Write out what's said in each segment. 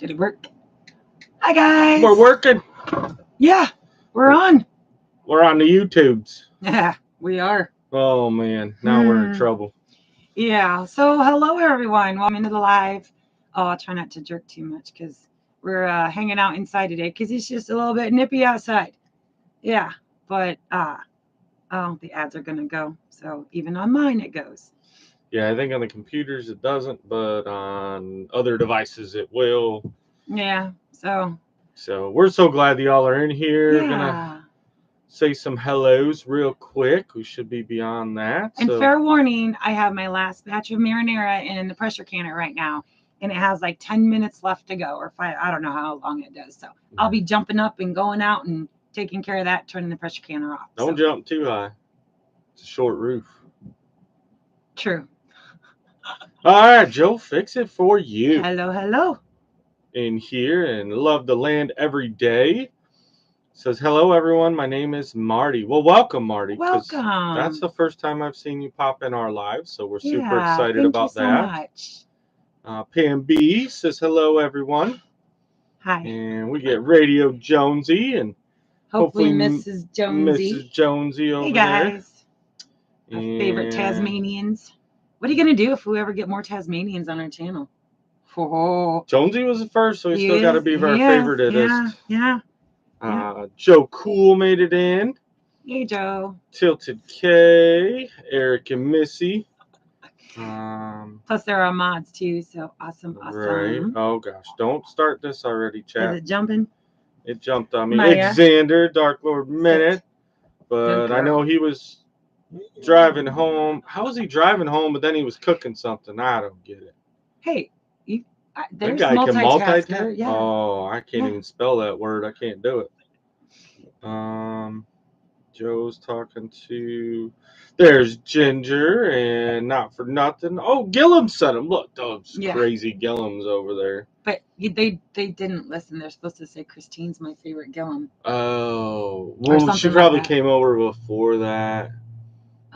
Did it work? Hi, guys. We're working. Yeah, we're on. We're on the YouTubes. Yeah, we are. Oh, man. Now we're in trouble. Yeah. So, hello, everyone. Welcome into the live. Oh, I'll try not to jerk too much because we're hanging out inside today because it's just a little bit nippy outside. Yeah. But, the ads are going to go. So, even on mine, it goes. Yeah, I think on the computers it doesn't, but on other devices it will. Yeah. So we're so glad that y'all are in here. Yeah. Gonna say some hellos real quick. We should be beyond that. And fair warning, I have my last batch of marinara in the pressure canner right now, and it has like 10 minutes left to go, or 5. I don't know how long it does. So I'll be jumping up and going out and taking care of that, turning the pressure canner off. Don't jump too high. It's a short roof. True. All right, Joe, fix it for you. Hello. In here and love the land every day. Says, hello, everyone. My name is Marty. Well, welcome, Marty. Welcome. That's the first time I've seen you pop in our live, so we're super Yeah, excited about that. Thank you so much. Pam B says, hello, everyone. Hi. And we get Radio Jonesy and hopefully Mrs. Jonesy. Mrs. Jonesy over there. Hey, guys. Our favorite Tasmanians. What are you going to do if we ever get more Tasmanians on our channel? Oh. Jonesy was the first, so he's still got to be our favoritist. Yeah. Joe Cool made it in. Hey, Joe. Tilted K, Eric and Missy. Plus, there are mods too, so awesome. Right. Oh, gosh. Don't start this already, chat. Is it jumping? It jumped on me. Xander, Dark Lord Minute. But I know he was driving home. How was he driving home, but then he was cooking something? I don't get it. Hey, that guy can multitask? Yeah. Oh, I can't even spell that word. I can't do it. Joe's talking to... There's Ginger, and not for nothing. Oh, Gillum sent him. Look, those crazy Gillums over there. But they didn't listen. They're supposed to say Christine's my favorite Gillum. Oh. Well, she probably came over before that.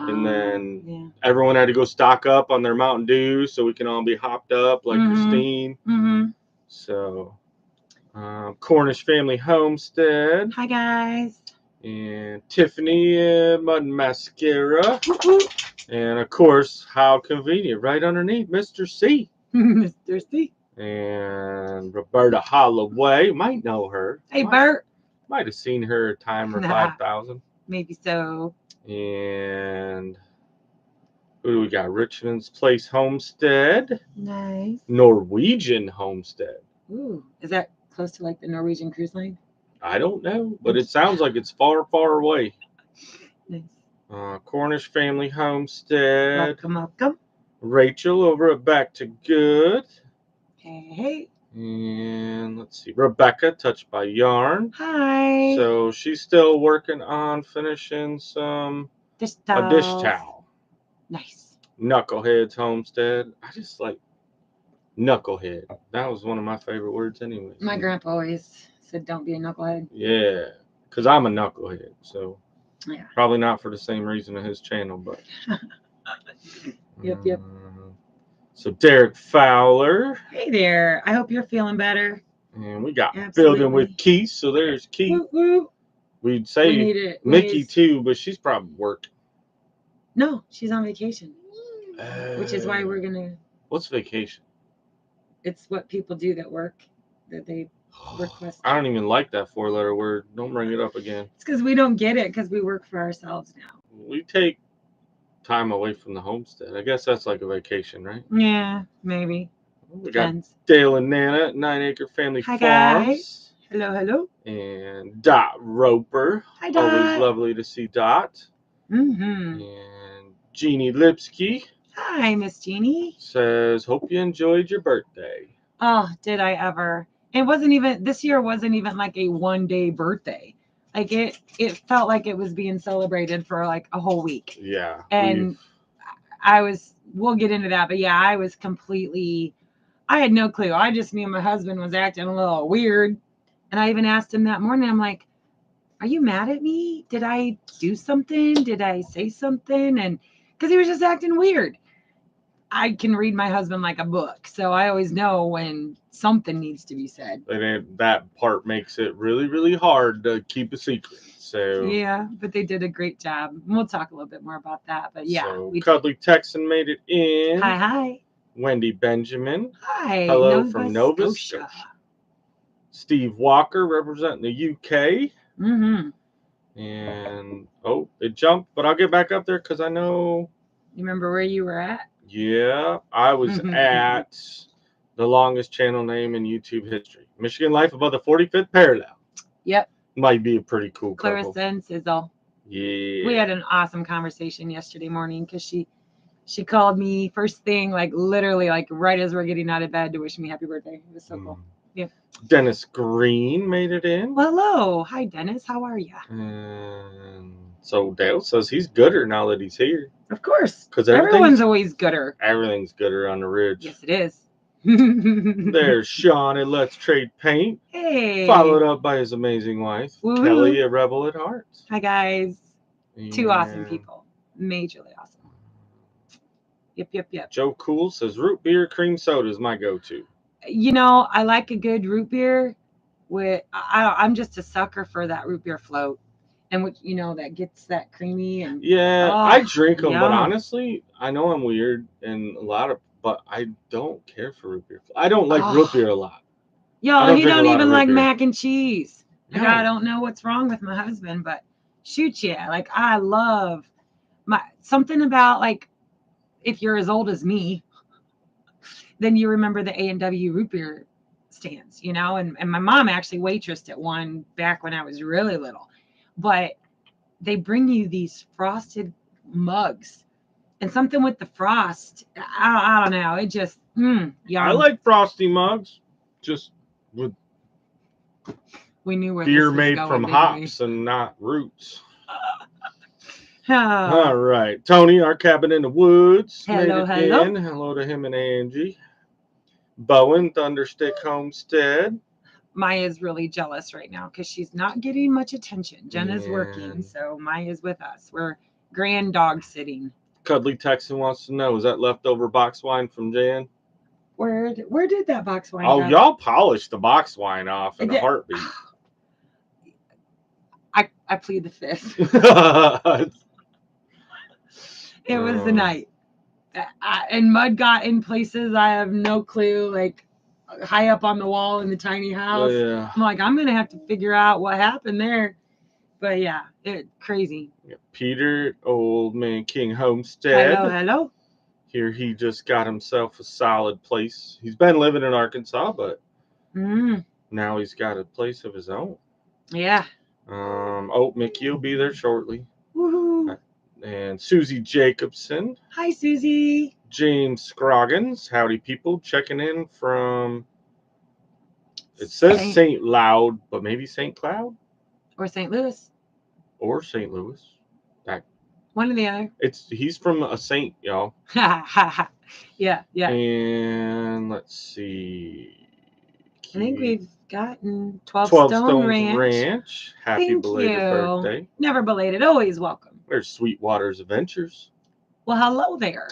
And then everyone had to go stock up on their Mountain Dew so we can all be hopped up like Christine. So, Cornish Family Homestead. Hi, guys. And Tiffany Mud Mascara. And, of course, how convenient. Right underneath Mr. C. Mr. C. And Roberta Holloway. Might know her. Hey, Bert. Might have seen her at Timer 5000. Maybe so. And who do we got? Richmond's Place Homestead. Nice. Norwegian Homestead. Ooh, is that close to like the Norwegian cruise line? I don't know, but it sounds like it's far, far away. Nice. Cornish Family Homestead. Welcome. Rachel over at Back to Good. Hey. And let's see, Rebecca, Touched by Yarn. Hi. So she's still working on finishing some dish towel. Nice. Knuckleheads Homestead. I just like knucklehead. That was one of my favorite words anyway. My grandpa always said don't be a knucklehead. Yeah, because I'm a knucklehead. So probably not for the same reason of his channel, but. Yep. So Derek Fowler. Hey there. I hope you're feeling better. And we got Building with Keith. So there's Keith. Woo. We'd say Mickey too, but she's probably working. No, she's on vacation. Which is why we're gonna. What's vacation? It's what people do that work, that they request. I don't even like that 4-letter word. Don't bring it up again. It's because we don't get it because we work for ourselves now. We take time away from the homestead. I guess that's like a vacation, right? Yeah, maybe. We got Dale and Nana at 9 Acre Family Farms. Guys. Hello. And Dot Roper. Hi, Dot. Always lovely to see Dot. And Jeannie Lipsky. Hi, Miss Jeannie. Says, hope you enjoyed your birthday. Oh, did I ever? This year wasn't even like a one-day birthday. Like it felt like it was being celebrated for like a whole week. Yeah. And we'll get into that, but yeah, I had no clue. I just knew my husband was acting a little weird. And I even asked him that morning, I'm like, are you mad at me? Did I do something? Did I say something? And because he was just acting weird. I can read my husband like a book, so I always know when something needs to be said. And that part makes it really, really hard to keep a secret. So yeah, but they did a great job. We'll talk a little bit more about that. But yeah, so Cuddly Texan made it in. Hi. Wendy Benjamin. Hi. Hello from Nova Scotia. Steve Walker representing the UK. Mm-hmm. And it jumped, but I'll get back up there because I know. You remember where you were at? Yeah, I was at the longest channel name in YouTube history. Michigan Life above the 45th parallel. Yep. Might be a pretty cool couple. Clarissa and Sizzle. Yeah. We had an awesome conversation yesterday morning because she called me first thing, like literally like right as we're getting out of bed to wish me happy birthday. It was so cool. Yeah. Dennis Green made it in. Well, hello. Hi, Dennis. How are you? And so Dale says he's gooder now that he's here. Of course. Because everyone's always gooder. Everything's gooder on the ridge. Yes, it is. There's Sean at Let's Trade Paint. Hey. Followed up by his amazing wife, Woo-hoo. Kelly at Rebel at Heart. Hi, guys. Yeah. 2 awesome people. Majorly awesome. Yep. Joe Cool says root beer cream soda is my go-to. You know, I like a good root beer. I'm just a sucker for that root beer float, and which that gets that creamy and I drink them, but honestly, I know I'm weird and but I don't care for root beer. I don't like root beer a lot. Yo, he don't even like mac and cheese. Like, I don't know what's wrong with my husband, but shoot, yeah, like I love something about like if you're as old as me, then you remember the A&W root beer stands, and my mom actually waitressed at one back when I was really little. But they bring you these frosted mugs and something with the frost. I don't know. It just, yum. I like frosty mugs, just with we knew where beer made from hops and not roots. All right. Tony, our cabin in the woods. Hello. Hello to him and Angie. Bowen, Thunderstick Homestead. Maya's really jealous right now because she's not getting much attention. Jenna's working, so Maya's with us. We're grand dog sitting. Cuddly Texan wants to know, is that leftover box wine from Jan? Where did that box wine go? Y'all polished the box wine off in a heartbeat. I plead the fifth. It was the night. And mud got in places I have no clue, like high up on the wall in the tiny house. Yeah. I'm like, I'm going to have to figure out what happened there. But yeah, crazy. Peter, Old Man King Homestead. Hello. Here he just got himself a solid place. He's been living in Arkansas, but now he's got a place of his own. Yeah. Mickey will be there shortly. Woohoo. And Susie Jacobson. Hi, Susie. James Scroggins. Howdy, people. Checking in from, it says St. Loud, but maybe St. Cloud? Or St. Louis. Or St. Louis. One or the other. He's from a saint, y'all. Yeah. And let's see. I think we've gotten 12 Stone Ranch. Happy belated birthday. Never belated, always welcome. There's Sweetwater's Adventures. Well, hello there.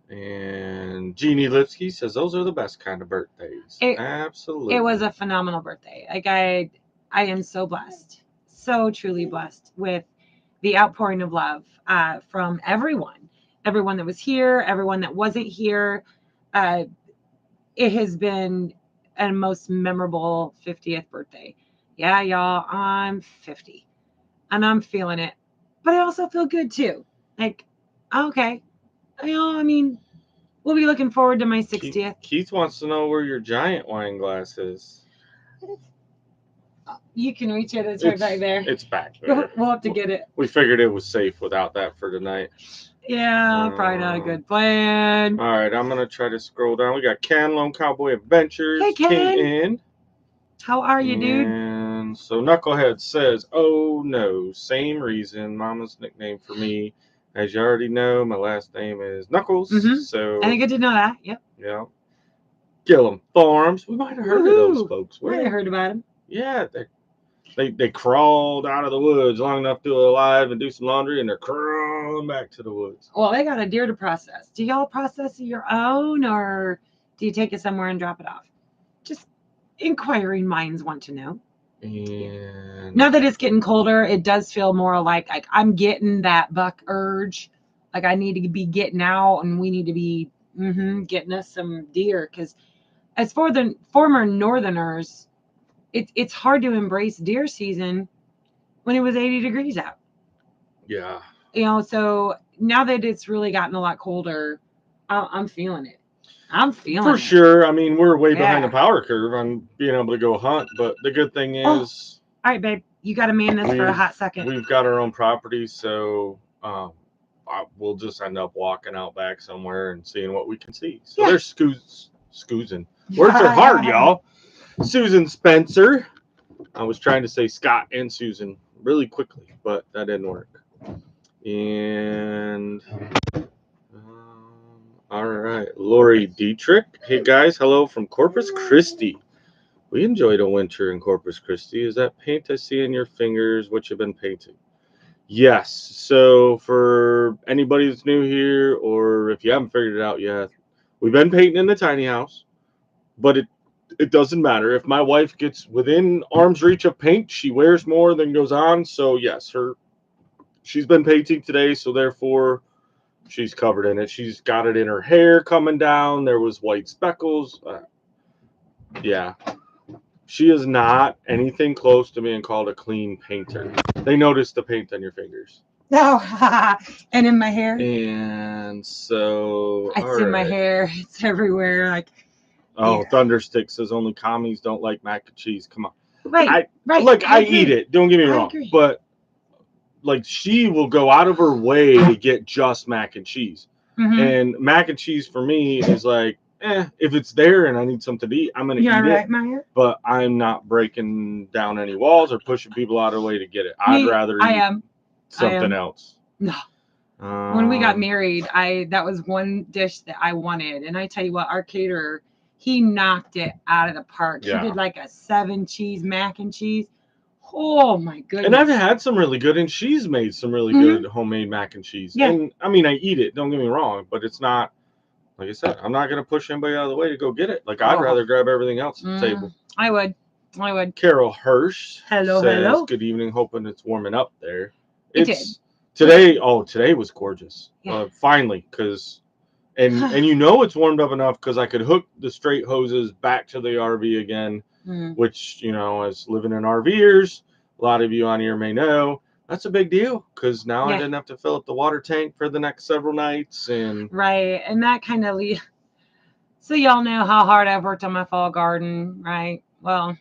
And Jeannie Lipsky says those are the best kind of birthdays. Absolutely. It was a phenomenal birthday. Like I am so blessed. So truly blessed with the outpouring of love from everyone that was here, everyone that wasn't here. It has been a most memorable 50th birthday. Yeah, y'all, I'm 50 and I'm feeling it, but I also feel good too. Like, okay, I mean, we'll be looking forward to my 60th. Keith wants to know where your giant wine glass is. You can reach it. It's right back there. It's back there. We'll have to get it. We figured it was safe without that for tonight. Yeah, probably not a good plan. All right, I'm going to try to scroll down. We got Ken, Lone Cowboy Adventures. Hey, Ken. In. How are you, dude? And so Knucklehead says, oh, no, same reason. Mama's nickname for me. As you already know, my last name is Knuckles. So I think I did know that. Yep. Yeah. Gillum Farms. We might have heard of those folks. Might have heard about them. Yeah, They crawled out of the woods long enough to alive and do some laundry, and they're crawling back to the woods. Well, they got a deer to process. Do y'all process your own, or do you take it somewhere and drop it off? Just inquiring minds want to know. And now that it's getting colder, it does feel more like I'm getting that buck urge. Like I need to be getting out, and we need to be getting us some deer. Because as for the former Northerners, it's hard to embrace deer season when it was 80 degrees out. Yeah. So now that it's really gotten a lot colder, I'm feeling it. For sure. I mean, we're way behind the power curve on being able to go hunt, but the good thing is... all right, babe. You got to man this for a hot second. We've got our own property, so we'll just end up walking out back somewhere and seeing what we can see. So there's Scoozin. Words are hard, y'all. Susan Spencer. I was trying to say Scott and Susan really quickly, but that didn't work. And... all right, Lori Dietrich. Hey guys, hello from Corpus Christi. We enjoyed a winter in Corpus Christi. Is that paint I see in your fingers what you've been painting? Yes. So for anybody that's new here, or if you haven't figured it out yet, we've been painting in the tiny house, but it doesn't matter. If my wife gets within arm's reach of paint, she wears more than goes on. So yes, she's been painting today, so therefore she's covered in it. She's got it in her hair coming down. There was white speckles. Yeah. She is not anything close to being called a clean painter. They noticed the paint on your fingers. No. And in my hair. And so... It's in my hair. It's everywhere. Thunderstick says only commies don't like mac and cheese. Come on. Right. Look, I eat it. Don't get me wrong. Agree. But... she will go out of her way to get just mac and cheese. And mac and cheese for me is if it's there and I need something to eat, I'm going to eat it. Maya? But I'm not breaking down any walls or pushing people out of the way to get it. I'd rather eat something else. No. When we got married, that was one dish that I wanted. And I tell you what, our caterer, he knocked it out of the park. Yeah. He did a 7-cheese mac and cheese. Oh my goodness. And I've had some really good, and she's made some really good homemade mac and cheese. Yeah. And I mean, I eat it, don't get me wrong, but it's not, like I said, I'm not going to push anybody out of the way to go get it. I'd rather grab everything else at the table. I would. Carol Hirsch says, good evening, hoping it's warming up there. It did. Today was gorgeous. Yeah. Finally, because, and it's warmed up enough because I could hook the straight hoses back to the RV again. Which, as living in RVers, a lot of you on here may know, that's a big deal because now I didn't have to fill up the water tank for the next several nights. Right. And that kind of so y'all know how hard I've worked on my fall garden, right? Well,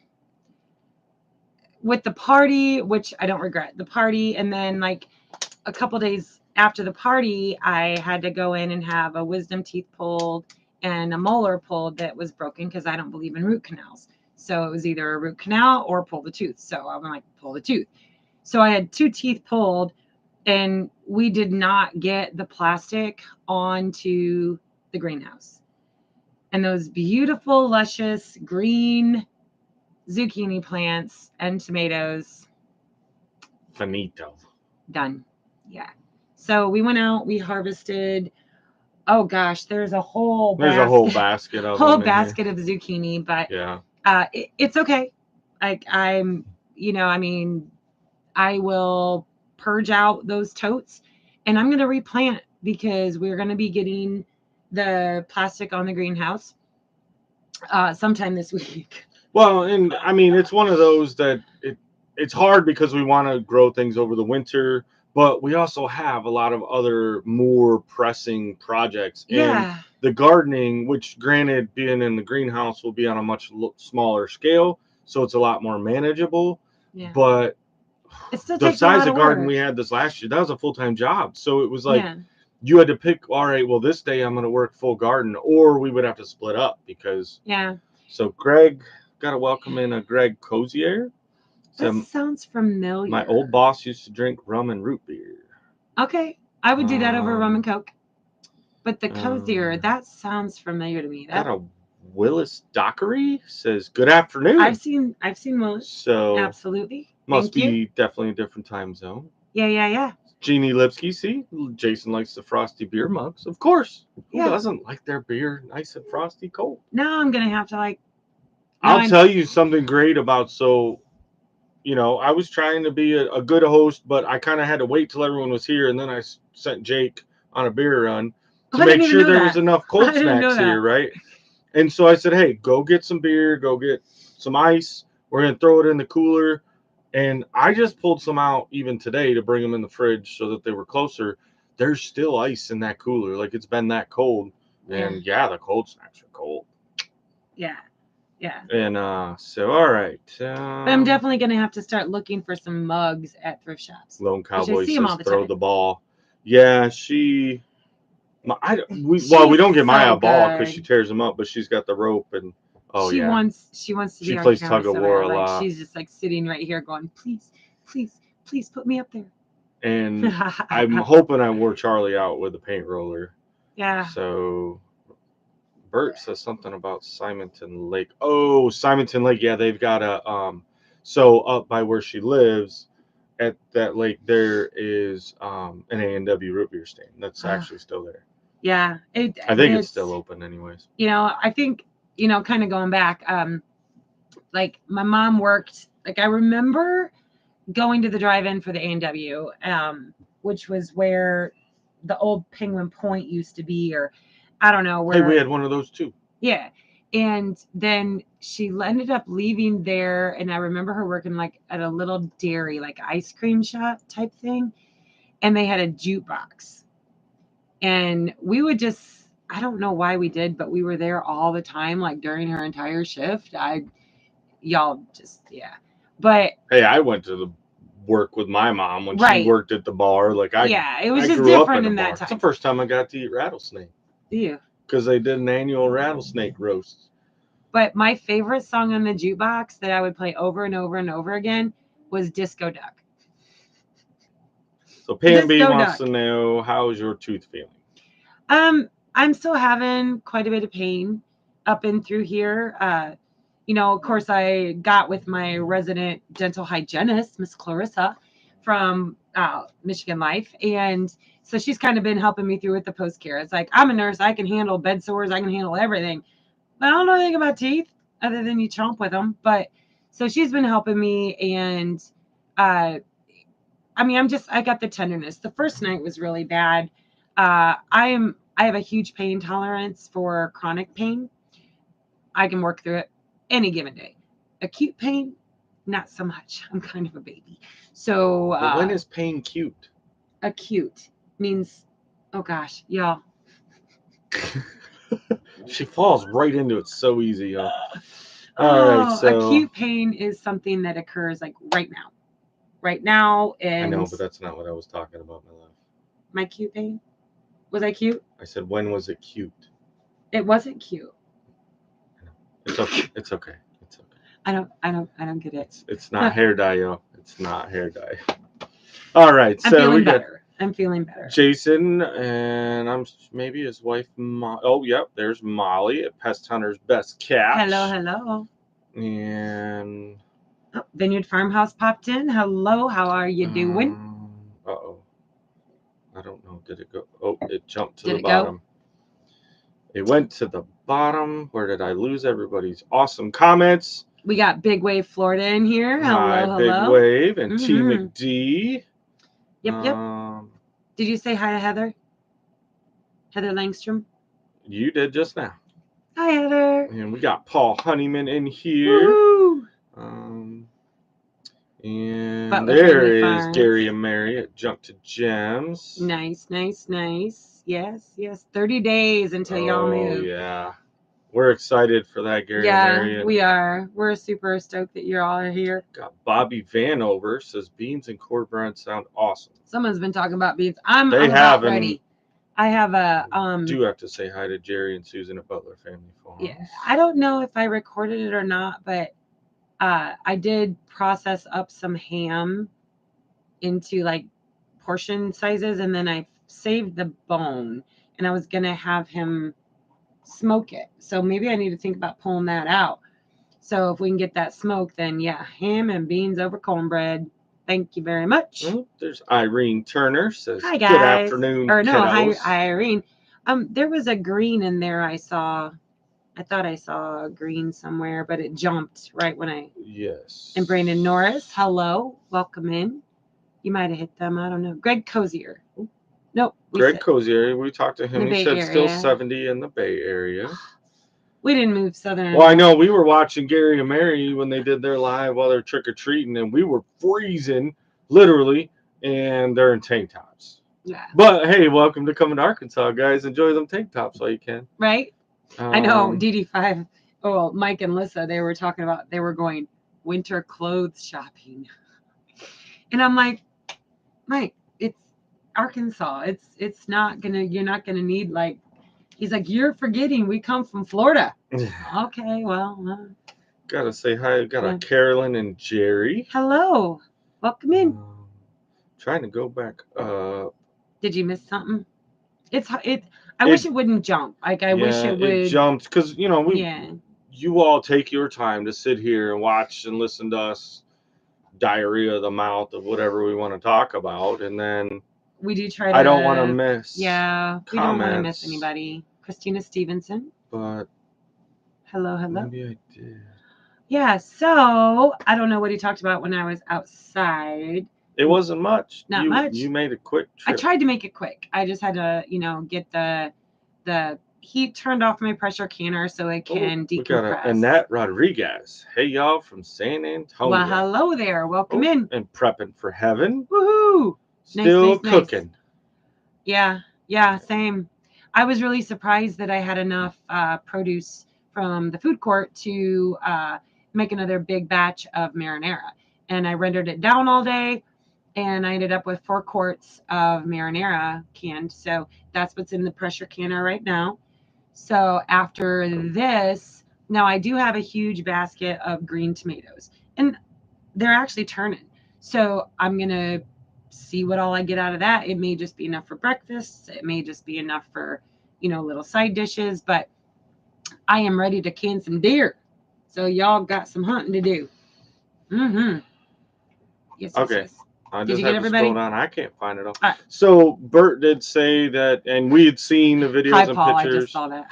with the party, which I don't regret, the party, and then a couple days after the party, I had to go in and have a wisdom teeth pulled and a molar pulled that was broken because I don't believe in root canals. So it was either a root canal or pull the tooth. So I'm pull the tooth. So I had 2 teeth pulled, and we did not get the plastic onto the greenhouse. And those beautiful, luscious green zucchini plants and tomatoes. Finito. Done. Yeah. So we went out, we harvested. Oh gosh, there's a whole basket of zucchini, but yeah. It's okay. I will purge out those totes, and I'm going to replant because we're going to be getting the plastic on the greenhouse sometime this week. Well, and I mean, it's one of those that it's hard because we want to grow things over the winter, but we also have a lot of other more pressing projects. Yeah. And the gardening, which granted being in the greenhouse will be on a much smaller scale, so it's a lot more manageable. Yeah. But it still the size of garden we had this last year, that was a full-time job. So it was you had to pick, all right, well, this day I'm going to work full garden, or we would have to split up because. Yeah. So Greg, got to welcome in a Greg Cozier. That sounds familiar. My old boss used to drink rum and root beer. Okay. I would do that over rum and Coke. But the Cozier, that sounds familiar to me. Got a Willis Dockery says, good afternoon. I've seen Willis. So absolutely. Must be definitely a different time zone. Yeah. Jeannie Lipsky, see? Jason likes the frosty beer mugs. Of course. Who doesn't like their beer nice and frosty cold? Now I'm going to have to I'll tell you something great about, I was trying to be a good host, but I kind of had to wait till everyone was here, and then I sent Jake on a beer run to make sure there was enough cold snacks here, right? And so I said, hey, go get some beer, go get some ice. We're going to throw it in the cooler. And I just pulled some out even today to bring them in the fridge so that they were closer. There's still ice in that cooler. Like, it's been that cold. And the cold snacks are cold. Yeah. And so, all right. But I'm definitely going to have to start looking for some mugs at thrift shops. Lone Cowboy says throw the ball. Yeah, we don't get Maya a ball because she tears them up, but she's got the rope and she wants to be she plays tug of war a lot. She's just sitting right here going, please put me up there. And I'm hoping I wore Charlie out with the paint roller. Yeah. So Bert says something about Simonton Lake. Oh, Simonton Lake. Yeah, they've got so up by where she lives at that lake, there is an A&W root beer stand that's actually still there. Yeah. I think it's still open anyways. I think, kind of going back, my mom worked, I remember going to the drive-in for the A&W, which was where the old Penguin Point used to be, or I don't know where. Hey, we had one of those too. Yeah. And then she ended up leaving there, and I remember her working at a little dairy, ice cream shop type thing, and they had a jukebox. And we would just, I don't know why we did, but we were there all the time, during her entire shift. But hey, I went to the work with my mom when she worked at the bar. it was just different in that time. It's the first time I got to eat rattlesnake. Yeah. Because they did an annual rattlesnake roast. But my favorite song on the jukebox that I would play over and over and over again was Disco Duck. So Pam B wants to know, how's your tooth feeling? I'm still having quite a bit of pain up and through here. Of course, I got with my resident dental hygienist, Miss Clarissa, from Michigan Life. And so she's kind of been helping me through with the post-care. It's I'm a nurse. I can handle bed sores. I can handle everything. But I don't know anything about teeth other than you chomp with them. But so she's been helping me. And I got the tenderness. The first night was really bad. I have a huge pain tolerance for chronic pain. I can work through it any given day. Acute pain, not so much. I'm kind of a baby. So when is pain cute? Acute means, oh gosh, y'all. She falls right into it so easy, y'all. All right, so acute pain is something that occurs right now. Right now, and I know, but that's not what I was talking about, my love. My cute pain? Was I cute? I said, when was it cute? It wasn't cute. It's okay. It's okay. It's okay. I don't get it. It's not hair dye, yo. It's not hair dye. All right, so we got. I'm feeling better. Jason, and I'm maybe his wife. Oh, yep. There's Molly at Pest Hunter's Best Catch. Hello. And Vineyard Farmhouse popped in. Hello, how are you doing? Uh-oh. I don't know. Did it go? Oh, it jumped to the bottom. It went to the bottom. Where did I lose everybody's awesome comments? We got Big Wave Florida in here. Hello. Big Wave and T McD. Yep. Did you say hi to Heather? Heather Langstrom? You did just now. Hi, Heather. And we got Paul Honeyman in here. Woo-hoo. And Butler there is Farms. Gary and Mary at Junk to Gems. Nice. Yes. 30 days until y'all move. Oh, yeah. We're excited for that, Gary and Mary. Yeah, we are. We're super stoked that you're all here. Got Bobby Vanover says beans and cornbread sound awesome. Someone's been talking about beans. I'm about ready. I have a do have to say hi to Jerry and Susan at Butler Family Farms. Yeah, I don't know if I recorded it or not, but I did process up some ham into portion sizes, and then I saved the bone, and I was gonna have him smoke it. So maybe I need to think about pulling that out. So if we can get that smoke, then yeah, ham and beans over cornbread. Thank you very much. Oh, there's Irene Turner says, hi guys. Good afternoon, or no, kiddos. hi Irene. There was a green in there I saw. I thought I saw a green somewhere, but it jumped right when I... Yes. And Brandon Norris, hello. Welcome in. You might have hit them. I don't know. Greg Cozier. Nope. Greg Cozier, we talked to him. He said area. Still 70 in the Bay Area. We didn't move southern. Well, I know we were watching Gary and Mary when they did their live while they're trick-or-treating, and we were freezing, literally, and they're in tank tops. Yeah. But, hey, welcome to Coming to Arkansas, guys. Enjoy them tank tops while you can. Right? I know, DD5. Oh, Mike and Lissa, they were talking about, they were going winter clothes shopping. And I'm like, Mike, it's Arkansas. It's not gonna, you're not gonna need like, he's like, you're forgetting we come from Florida. Okay, well. Gotta say hi. Got a Carolyn and Jerry. Hello. Welcome in. Trying to go back up. Did you miss something? I wish it wouldn't jump. Like I wish it would. It jumped because you all take your time to sit here and watch and listen to us diarrhea of the mouth of whatever we want to talk about, and then we do try to. I don't want to miss. Yeah, we don't want to miss anybody. Christina Stevenson. But hello. Maybe I did. Yeah. So I don't know what he talked about when I was outside. It wasn't much. Not much. You made a quick trip. I tried to make it quick. I just had to, get the heat turned off my pressure canner so it can decompress. We got Annette Rodriguez. Hey, y'all, from San Antonio. Well, hello there. Welcome in. And prepping for heaven. Woohoo! Still cooking. Nice. Yeah, same. I was really surprised that I had enough produce from the food court to make another big batch of marinara. And I rendered it down all day. And I ended up with 4 quarts of marinara canned. So that's what's in the pressure canner right now. So after this, now I do have a huge basket of green tomatoes. And they're actually turning. So I'm going to see what all I get out of that. It may just be enough for breakfast. It may just be enough for, little side dishes. But I am ready to can some deer. So y'all got some hunting to do. Mm-hmm. Yes. Okay. Yes. I Did just you have get to everybody? scroll down. I can't find it all. All right. So Bert did say that, and we had seen the videos Hi, and Paul, pictures. I just saw that.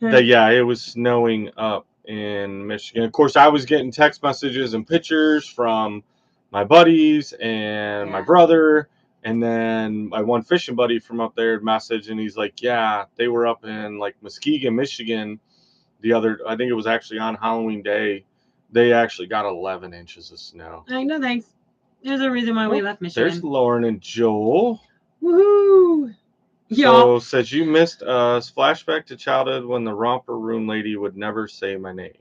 That it was snowing up in Michigan. Of course, I was getting text messages and pictures from my buddies and my brother, and then my one fishing buddy from up there messaged, and he's like, "Yeah, they were up in like Muskegon, Michigan, I think it was actually on Halloween Day. They actually got 11 inches of snow." I know, thanks. There's a reason why we left Michigan. There's Lauren and Joel. Woohoo! So says you missed us. Flashback to childhood when the romper room lady would never say my name.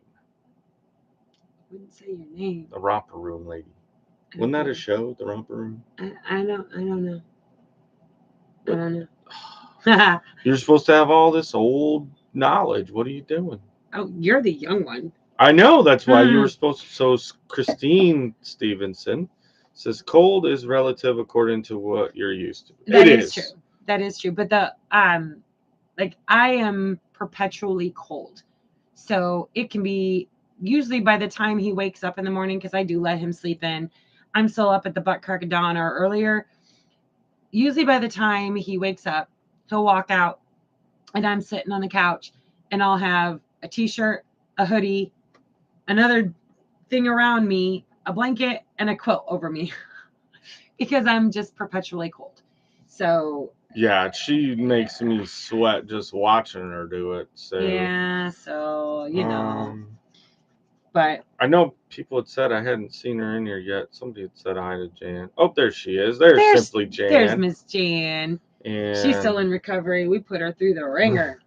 Wouldn't say your name. The romper room lady. Wasn't that a show, the romper room? I don't know. I don't know. You're supposed to have all this old knowledge. What are you doing? Oh, you're the young one. I know. That's why you were supposed to. So Christine Stevenson says cold is relative according to what you're used to. That is true. That is true. But I am perpetually cold. So it can be usually by the time he wakes up in the morning, because I do let him sleep in. I'm still up at the butt crack of dawn or earlier. Usually by the time he wakes up, he'll walk out and I'm sitting on the couch and I'll have a t-shirt, a hoodie, another thing around me, a blanket, and a quilt over me because I'm just perpetually cold. So yeah, she makes me sweat just watching her do it. So yeah, so but I know people had said I hadn't seen her in here yet. Somebody had said hi to Jan. Oh, there she is. There's Simply Jan. There's Miss Jan. And she's still in recovery. We put her through the ringer.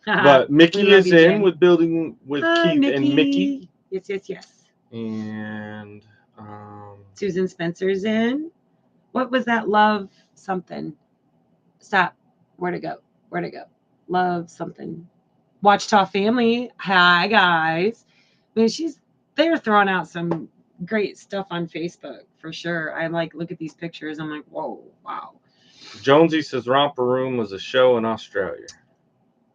But Mickey is in with building with Keith Mickey. And Mickey. Yes. And Susan Spencer's in. What was that? Love something. Stop. Where'd it go? Love something. Watchtaw family. Hi guys. I mean, they're throwing out some great stuff on Facebook for sure. I look at these pictures. I'm like, whoa, wow. Jonesy says Romper Room was a show in Australia.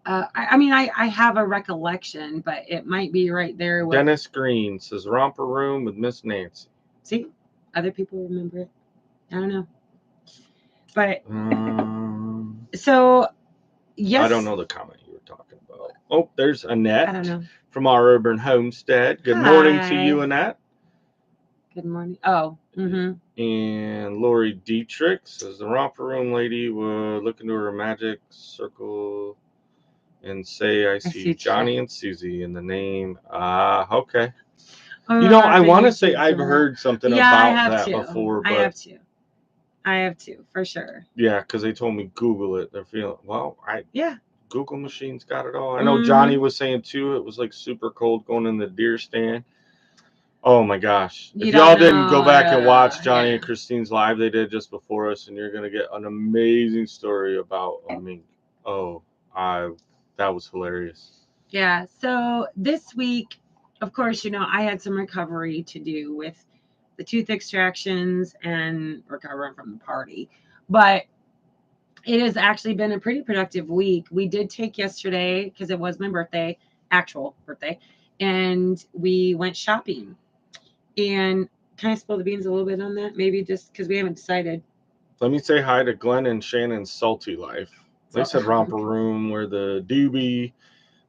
I mean, I have a recollection, but it might be right there with Dennis Green says Romper Room with Miss Nancy. See, other people remember it. I don't know. But so yes. I don't know the comment you were talking about. Oh, there's Annette. I don't know. From our urban homestead. Good morning to you, Annette. Good morning. Oh. Mm-hmm. And Lori Dietrich says the Romper Room lady would look into her magic circle and say, I see Johnny and Susie in the name. Okay. Oh, I want to say I've heard something about that before. But I have to, for sure. Yeah, because they told me Google it. They're feeling, Google machine's got it all. I know Johnny was saying, too, it was like super cold going in the deer stand. Oh, my gosh. If y'all didn't go back and watch Johnny and Christine's live they did just before us, and you're going to get an amazing story about a mink. Oh, that was hilarious. Yeah, so this week, of course, I had some recovery to do with the tooth extractions and recovering from the party. But it has actually been a pretty productive week. We did take yesterday, because it was my birthday, actual birthday, and we went shopping. And can I spill the beans a little bit on that? Maybe just because we haven't decided. Let me say hi to Glenn and Shannon's Salty Life. They said Romper Room where the doobie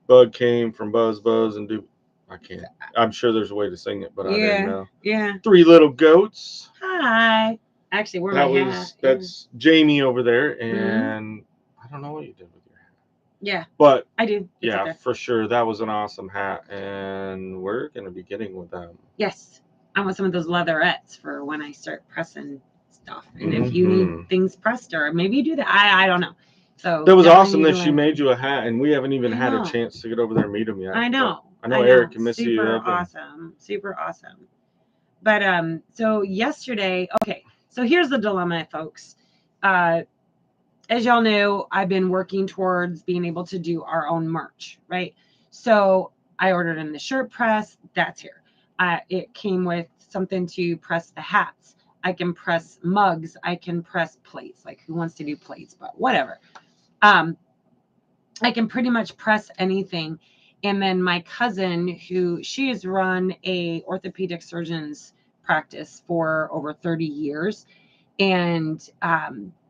bug came from Buzz and Doobie. I can't. I'm sure there's a way to sing it, but I didn't know. Yeah. 3 little goats. Hi. Actually, we're my hat. That's Jamie over there, and I don't know what you did with your hat. Yeah. But I do. It's for sure. That was an awesome hat, and we're gonna be getting with them. Yes. I want some of those leatherettes for when I start pressing stuff. And if you need things pressed, or maybe you do that. I don't know. So that was awesome that she made you a hat, and we haven't even had a chance to get over there and meet him yet. I know. I know Eric and Missy. Super awesome. Super awesome. But so yesterday, okay. So here's the dilemma, folks. As y'all know, I've been working towards being able to do our own merch, right? So I ordered in the shirt press. That's here. It came with something to press the hats. I can press mugs. I can press plates. Like, who wants to do plates? But whatever. I can pretty much press anything. And then my cousin, she has run a orthopedic surgeon's practice for over 30 years. And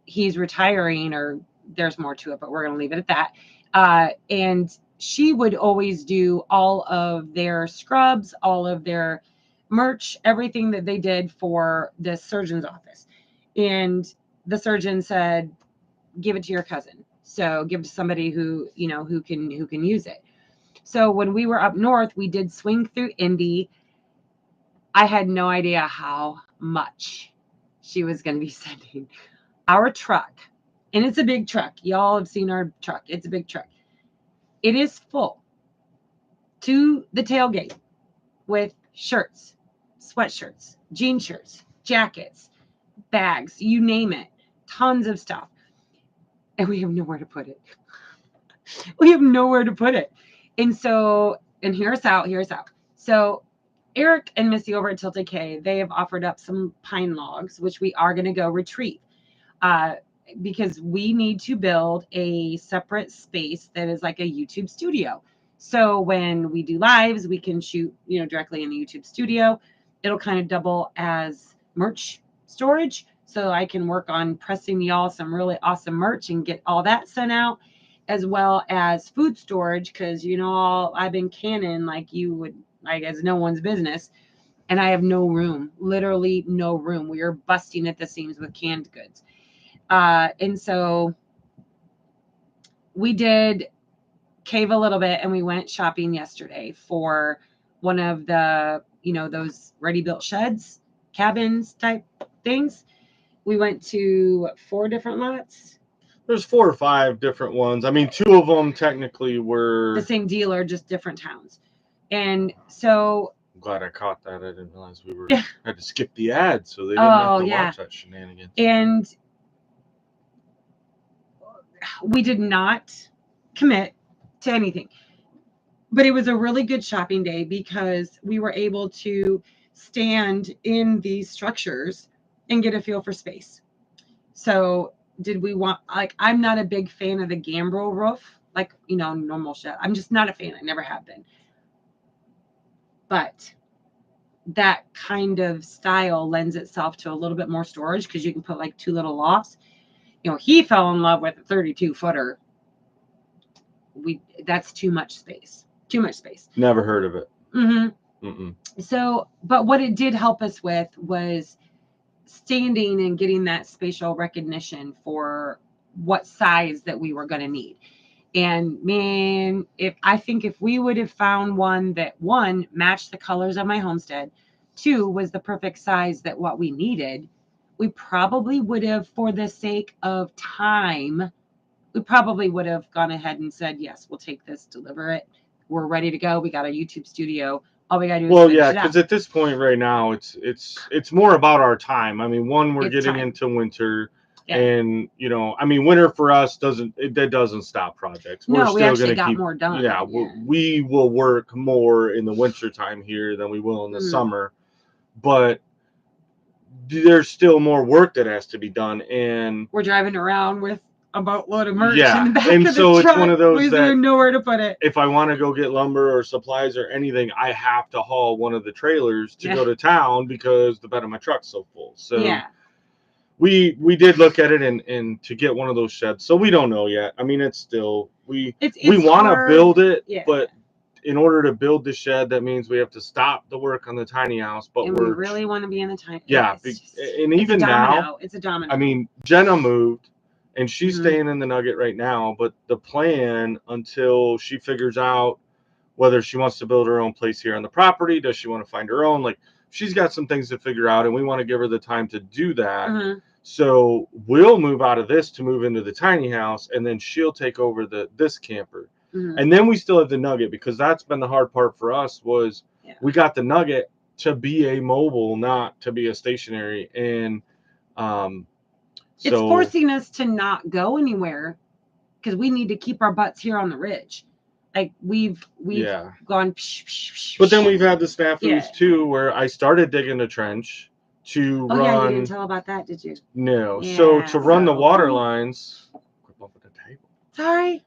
he's retiring, or there's more to it, but we're going to leave it at that. And she would always do all of their scrubs, all of their merch, everything that they did for the surgeon's office. And the surgeon said, give it to your cousin. So give it to somebody who can use it. So when we were up north, we did swing through Indy. I had no idea how much she was going to be sending. Our truck, and it's a big truck. Y'all have seen our truck. It's a big truck. It is full to the tailgate with shirts, sweatshirts, jean shirts, jackets, bags, you name it. Tons of stuff. And we have nowhere to put it. We have nowhere to put it. And so, and hear us out. So Eric and Missy over at Tilted K, they have offered up some pine logs, which we are going to go retrieve. Because we need to build a separate space that is like a YouTube studio. So when we do lives, we can shoot, directly in the YouTube studio. It'll kind of double as merch storage. So I can work on pressing y'all some really awesome merch and get all that sent out, as well as food storage. Cause I've been canning like you would, I guess, no one's business. And I have no room, literally no room. We are busting at the seams with canned goods. And so we did cave a little bit, and we went shopping yesterday for one of the, those ready-built sheds, cabins type things. We went to 4 different lots. There's 4 or 5 different ones. I mean, 2 of them technically were the same dealer, just different towns. And so I'm glad I caught that. I didn't realize we had to skip the ad, so they didn't have to watch that shenanigans. And we did not commit to anything, but it was a really good shopping day because we were able to stand in these structures and get a feel for space. So did we want, like, I'm not a big fan of the gambrel roof, like, normal shed. I'm just not a fan. I never have been. But that kind of style lends itself to a little bit more storage because you can put like 2 little lofts. He fell in love with a 32-footer. That's too much space. Too much space. Never heard of it. So, but what it did help us with was standing and getting that spatial recognition for what size that we were going to need. And man, I think if we would have found one that, one, matched the colors of my homestead, 2, was the perfect size that what we needed, we probably would have, for the sake of time, we probably would have gone ahead and said, yes, we'll take this, deliver it. We're ready to go. We got a YouTube studio. All we got to do is finish it out. Because at this point right now, it's more about our time. I mean, we're getting into winter. Yeah. And winter for us doesn't stop projects. We're still going to keep more done. Yeah, we will work more in the winter time here than we will in the summer, but there's still more work that has to be done, and we're driving around with a boatload of merch in the back of the truck. It's one of those that nowhere to put it. If I want to go get lumber or supplies or anything, I have to haul one of the trailers to go to town because the bed of my truck's so full. So yeah. We did look at it and to get one of those sheds. So we don't know yet. I mean, it's still we want to build it, but in order to build the shed, that means we have to stop the work on the tiny house. But we really want to be in the tiny. Yeah, and even now, it's a domino. I mean, Jenna moved, and she's staying in the Nugget right now. But the plan, until she figures out whether she wants to build her own place here on the property, does she want to find her own? Like, she's got some things to figure out, and we want to give her the time to do that. So we'll move out of this to move into the tiny house, and then she'll take over this camper. And then we still have the Nugget, because that's been the hard part for us was we got the Nugget to be a mobile, not to be a stationary. And it's forcing us to not go anywhere because we need to keep our butts here on the ridge. Like we've gone. But then we've had the snafus too, where I started digging a trench to run. Yeah, you didn't tell about that, did you? No. Yeah, so to run the water lines. Quit bumping the table. Sorry.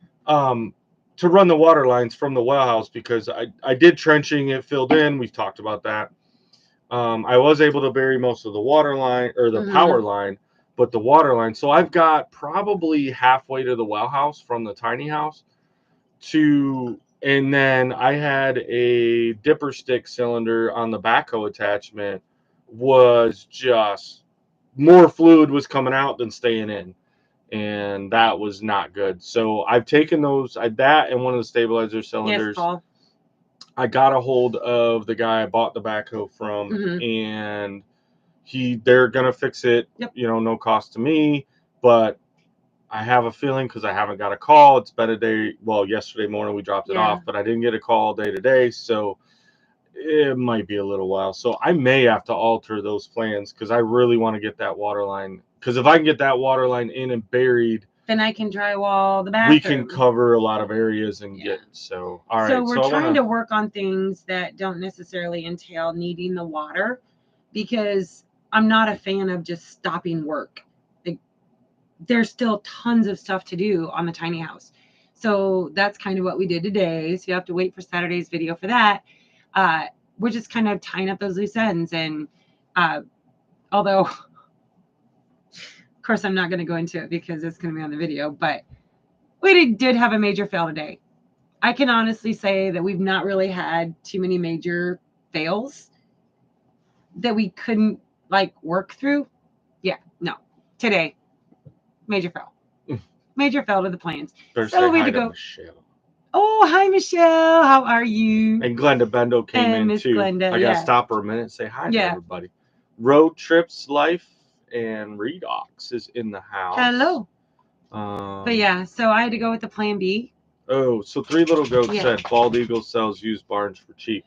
To run the water lines from the well house, because I did trenching, it filled in. We've talked about that. I was able to bury most of the water line or the power line, but the water line. So I've got probably halfway to the well house from the tiny house and then I had a dipper stick cylinder on the backhoe attachment, was just more fluid was coming out than staying in. And that was not good. So I've taken that and one of the stabilizer cylinders. Yes, Paul. I got a hold of the guy I bought the backhoe from, and they're gonna fix it. Yep. No cost to me, but I have a feeling, because I haven't got a call. It's been a day. Well, yesterday morning we dropped it off, but I didn't get a call day to day, so it might be a little while. So I may have to alter those plans, because I really want to get that water line. Because if I can get that water line in and buried, then I can drywall the bathroom. We can cover a lot of areas and get so. All right. So we're trying to work on things that don't necessarily entail needing the water, because I'm not a fan of just stopping work. There's still tons of stuff to do on the tiny house. So that's kind of what we did today. So you have to wait for Saturday's video for that. We're just kind of tying up those loose ends. And although, of course, I'm not going to go into it because it's going to be on the video, but we did have a major fail today. I can honestly say that we've not really had too many major fails that we couldn't work through. Yeah, no. Today, major fail. Major fail to the plans. So we had to go. Michelle. Oh, hi, Michelle. How are you? And Glenda Bendo came in too. Glenda, I got to stop her a minute and say hi to everybody. Road Trips Life and Redox is in the house. Hello. But so I had to go with the plan B. Oh, so Three Little Goats said Bald Eagle sells used barns for cheap.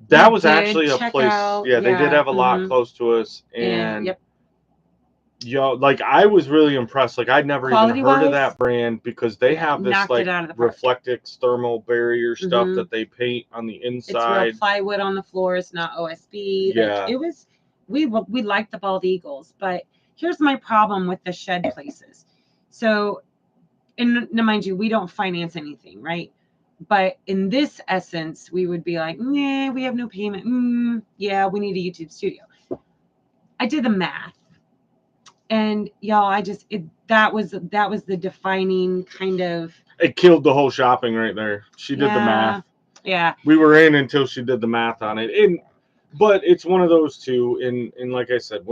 That was actually a place. They did have a lot close to us, and I was really impressed. I'd never even heard of that brand, because they have this Reflectix thermal barrier stuff that they paint on the inside. It's real plywood on the floor. It's not OSB. It was. We liked the Bald Eagles, but here's my problem with the shed places. So, and now mind you, we don't finance anything, right? But in this essence, we would be like, nah, we have no payment. Yeah, we need a YouTube studio. I did the math. And y'all, that was the defining kind of. It killed the whole shopping right there. She did the math. Yeah. We were in until she did the math on it. But it's one of those two. And like I said,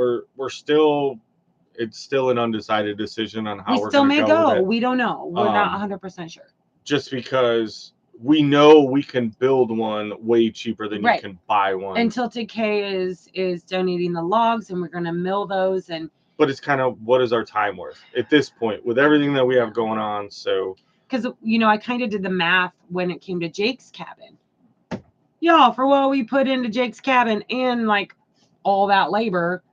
it's still an undecided decision on how we're going to go with it. We don't know. We're not 100% sure. Just because we know we can build one way cheaper than you can buy one. Until TK is donating the logs, and we're going to mill those. But it's kind of, what is our time worth at this point with everything that we have going on? So, because I kind of did the math when it came to Jake's cabin. Y'all, for what we put into Jake's cabin and like all that labor,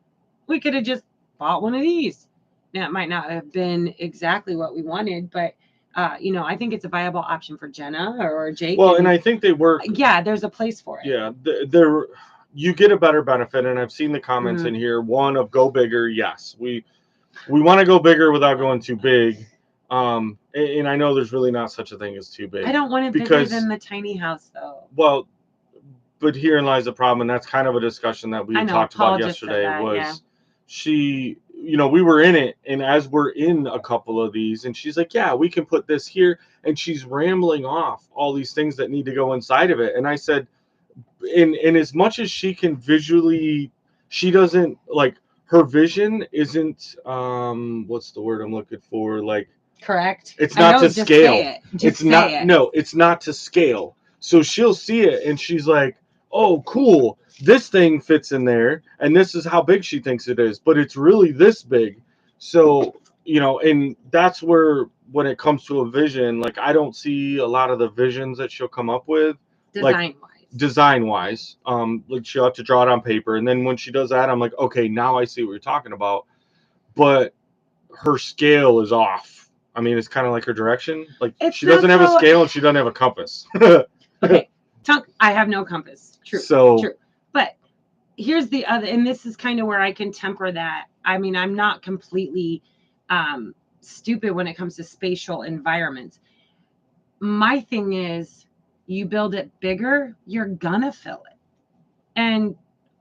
we could have just bought one of these. Now, it might not have been exactly what we wanted, but I think it's a viable option for Jenna or Jake. Well, and I think they work. Yeah, there's a place for it. Yeah, you get a better benefit, and I've seen the comments in here. One of go bigger. Yes, we want to go bigger without going too big. And I know there's really not such a thing as too big. I don't want it bigger than the tiny house, though. Well, but herein lies the problem, and that's kind of a discussion that we talked about yesterday. She, we were in it, and as we're in a couple of these, and she's like, yeah, we can put this here, and she's rambling off all these things that need to go inside of it. And I said, in as much as she can visually, she doesn't, like, her vision isn't, what's the word I'm looking for? Like, correct. It's not to scale. It's not to scale. So she'll see it, and she's like, oh, cool. This thing fits in there, and this is how big she thinks it is, but it's really this big. So, and that's where, when it comes to a vision, like, I don't see a lot of the visions that she'll come up with. Design-wise. Like, she'll have to draw it on paper, and then when she does that, I'm like, okay, now I see what you're talking about. But her scale is off. I mean, it's kind of like her direction. Like, she doesn't have a scale, and she doesn't have a compass. Okay. I have no compass. True. True. But here's the other, and this is kind of where I can temper that. I mean, I'm not completely stupid when it comes to spatial environments. My thing is, you build it bigger, you're gonna fill it. And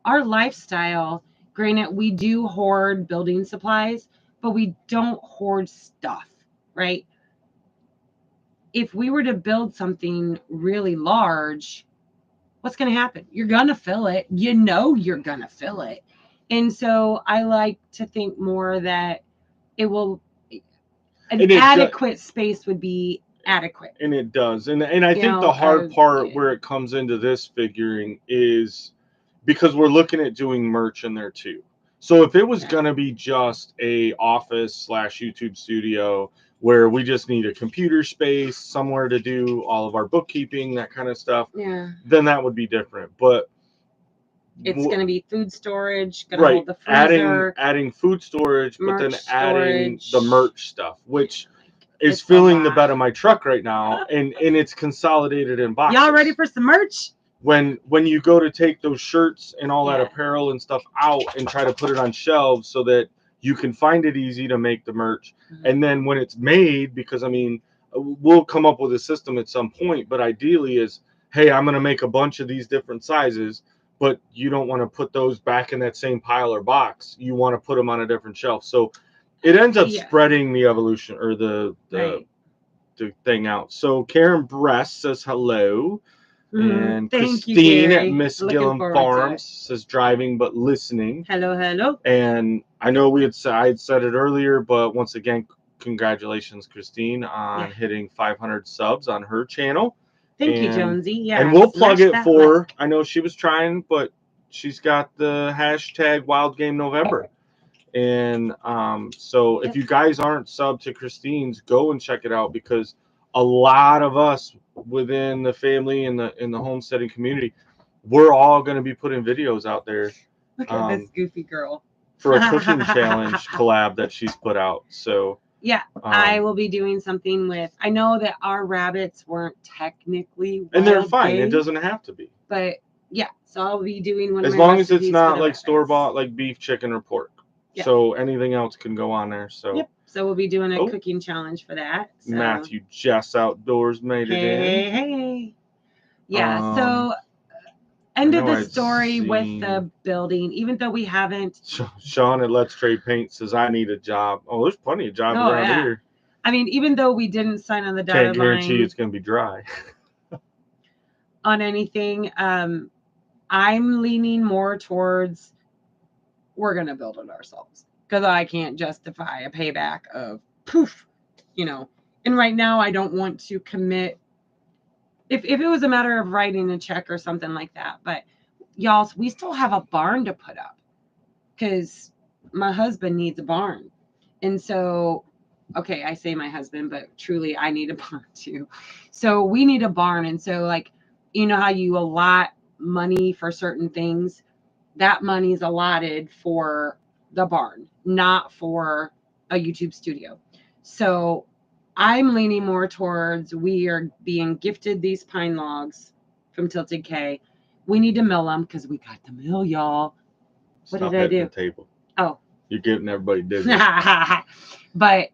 our lifestyle, granted, we do hoard building supplies, but we don't hoard stuff, right? If we were to build something really large, what's going to happen? You're going to fill it. You're going to fill it. And so I like to think more that an adequate space would be adequate. And it does. And I think the hard part where it comes into this figuring is because we're looking at doing merch in there too. So if it was going to be just a office / YouTube studio where we just need a computer space, somewhere to do all of our bookkeeping, that kind of stuff, then that would be different. But it's going to be food storage, going to hold the freezer. Adding food storage, but then adding the merch stuff, which is filling the bed of my truck right now, and it's consolidated in boxes. Y'all ready for some merch? When you go to take those shirts and all that apparel and stuff out and try to put it on shelves so that you can find it easy to make the merch. And then when it's made, because I mean, we'll come up with a system at some point, but ideally is, hey, I'm going to make a bunch of these different sizes, but you don't want to put those back in that same pile or box. You want to put them on a different shelf. So it ends up spreading the evolution or the thing out. So Karen Bress says hello. And Christine at Miss Gillum Farms says driving but listening. Hello. And I know I had said it earlier, but once again, congratulations, Christine, on hitting 500 subs on her channel. Thank you, Jonesy. Yeah, and we'll plug it for her. I know she was trying, but she's got the hashtag Wild Game November. And so if you guys aren't subbed to Christine's, go and check it out, because a lot of us within the family in the homesteading community, we're all going to be putting videos out there. Look at this goofy girl for a cooking challenge collab that she's put out. So I will be doing something with. I know that our rabbits weren't technically and they're fine. It doesn't have to be. But so I'll be doing one. As long as it's not like store bought, like beef, chicken, or pork. So anything else can go on there. So So we'll be doing a cooking challenge for that. So. Matthew Jess Outdoors made it in. Hey. Yeah, so end of the story with the building, even though we haven't. Sean at Let's Trade Paint says, I need a job. Oh, there's plenty of jobs around here. I mean, even though we didn't sign on the dotted line. Can't guarantee it's going to be dry. On anything, I'm leaning more towards we're going to build it ourselves. Because I can't justify a payback of poof, And right now, I don't want to commit. If it was a matter of writing a check or something like that. But y'all, we still have a barn to put up. Because my husband needs a barn. And so, okay, I say my husband, but truly I need a barn too. So we need a barn. And so like, you know how you allot money for certain things? That money is allotted for the barn, not for a YouTube studio. So I'm leaning more towards we are being gifted these pine logs from Tilted K. We need to mill them because we got the mill, y'all. What did I do? The table. Oh. You're getting everybody dizzy. But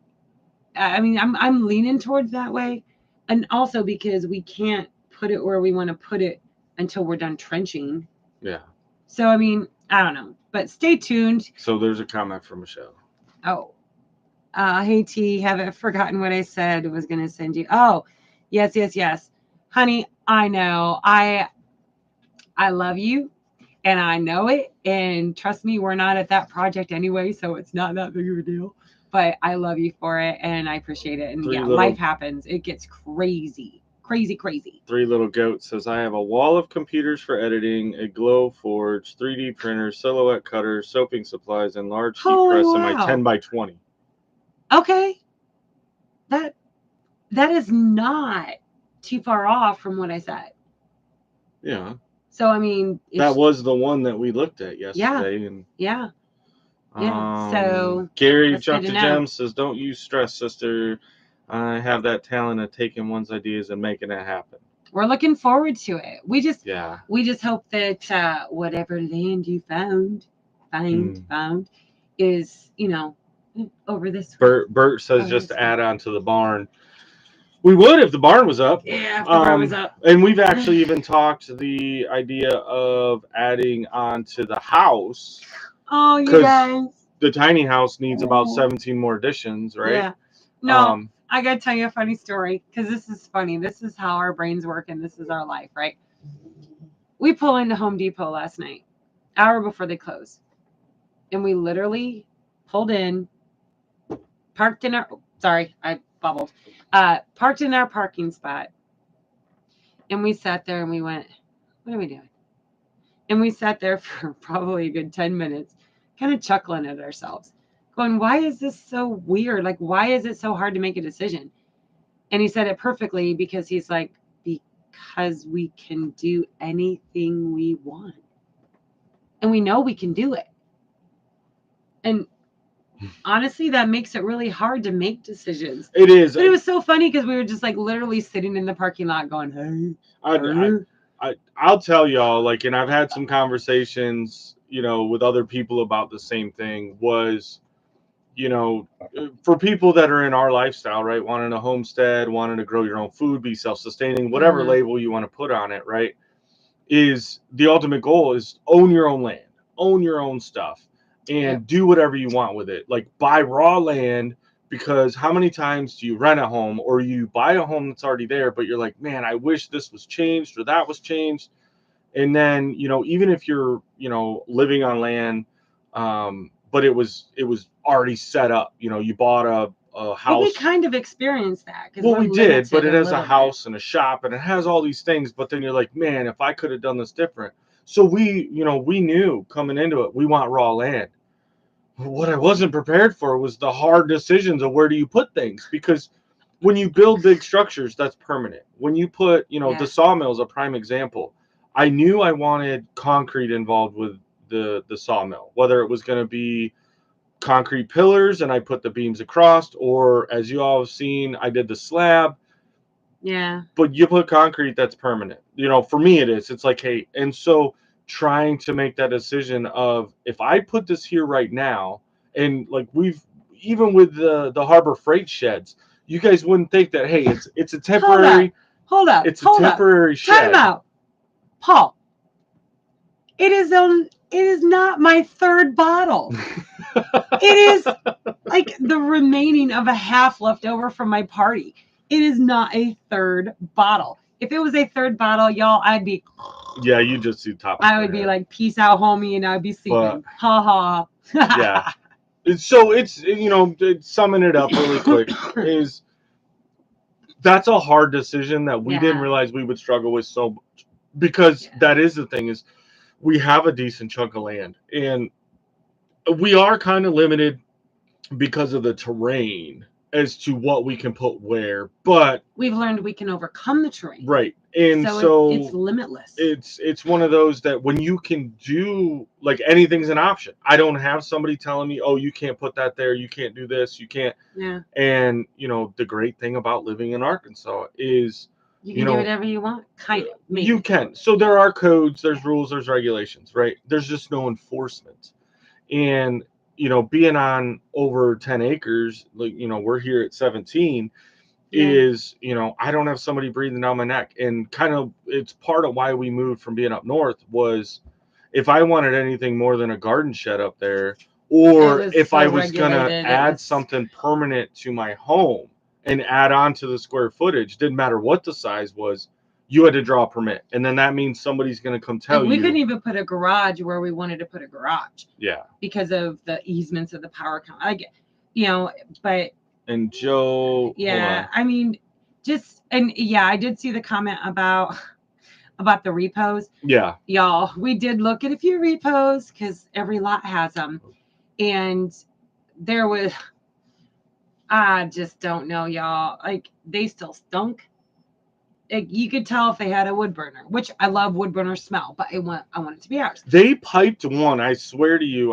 I mean, I'm leaning towards that way. And also because we can't put it where we want to put it until we're done trenching. Yeah. So, I mean, I don't know. But stay tuned. So there's a comment from Michelle. Oh. Hey, T, haven't forgotten what I said. Was going to send you. Oh, yes. Honey, I know. I love you. And I know it. And trust me, we're not at that project anyway. So it's not that big of a deal. But I love you for it. And I appreciate it. And life happens. It gets crazy. Crazy. 3 Little Goats says, I have a wall of computers for editing, a glow forge, 3D printer, silhouette cutter, soaping supplies, and large heat press in my 10x20. Okay. That is not too far off from what I said. Yeah. So, I mean. That was the one that we looked at yesterday. Yeah. So. Gary Jumped to Gem says, don't use stress, sister. I have that talent of taking one's ideas and making it happen. We're looking forward to it. We just hope that whatever land you found is, over this. Bert says just to add on to the barn. We would if the barn was up. Yeah, if the barn was up. And we've actually even talked the idea of adding on to the house. Oh, you guys. The tiny house needs about 17 more additions, right? Yeah. No, I got to tell you a funny story because this is funny. This is how our brains work and this is our life, right? We pull into Home Depot last night, hour before they close. And we literally pulled in, parked in our, sorry, I bubbled, parked in our parking spot. And we sat there and we went, what are we doing? And we sat there for probably a good 10 minutes, kind of chuckling at ourselves. Going, why is this so weird? Like, why is it so hard to make a decision? And he said it perfectly because he's like, because we can do anything we want. And we know we can do it. And honestly, that makes it really hard to make decisions. It is. But it was so funny because we were just like literally sitting in the parking lot going, hey. I'll tell y'all, like, and I've had some conversations, with other people about the same thing was, for people that are in our lifestyle, right? Wanting a homestead, wanting to grow your own food, be self-sustaining, whatever label you want to put on it, right? Is the ultimate goal is own your own land, own your own stuff, and do whatever you want with it. Like buy raw land, because how many times do you rent a home or you buy a home that's already there, but you're like, man, I wish this was changed or that was changed. And then, even if you're, living on land, but it was already set up. You bought a house. But we kind of experienced that. Well, we did, but it has a house and a shop and it has all these things. But then you're like, man, if I could have done this different. So we knew coming into it, we want raw land. What I wasn't prepared for was the hard decisions of where do you put things, because when you build big structures, that's permanent. When you put, the sawmill is a prime example. I knew I wanted concrete involved with the sawmill, whether it was going to be concrete pillars and I put the beams across, or as you all have seen, I did the slab. Yeah. But you put concrete, that's permanent. For me it is. It's like, hey, and so trying to make that decision of if I put this here right now, and like we've even with the Harbor Freight sheds, you guys wouldn't think that, hey, it's a temporary. Hold up. It's a temporary shed. Time out, Paul. It is not my third bottle. It is like the remaining of a half left over from my party. It is not a third bottle. If it was a third bottle, y'all, I'd be. Yeah, you just see top. I would be like, peace out, homie, and I'd be sleeping. Ha ha. Yeah. So it's, summing it up really quick is that's a hard decision that we didn't realize we would struggle with so much, because that is the thing is we have a decent chunk of land and we are kind of limited because of the terrain as to what we can put where, but we've learned we can overcome the terrain. Right. And so it's limitless. It's one of those that when you can do, like, anything's an option. I don't have somebody telling me, oh, you can't put that there, you can't do this, you can't. Yeah. And the great thing about living in Arkansas is you can do whatever you want. Kind of. Maybe. You can. So there are codes, there's rules, there's regulations, right? There's just no enforcement. And being on over 10 acres, like, we're here at 17, is, I don't have somebody breathing down my neck. And kind of, it's part of why we moved from being up north was if I wanted anything more than a garden shed up there, or if I was going to add something permanent to my home and add on to the square footage, didn't matter what the size was, you had to draw a permit. And then that means somebody's going to come tell you. We couldn't even put a garage where we wanted to put a garage. Yeah. Because of the easements of the power company. But. And Joe. Yeah. I mean, I did see the comment about the repos. Yeah. Y'all, we did look at a few repos because every lot has them. And there was, I just don't know, y'all. Like, they still stunk. You could tell if they had a wood burner, which I love wood burner smell, but I want it to be ours. They piped one, I swear to you.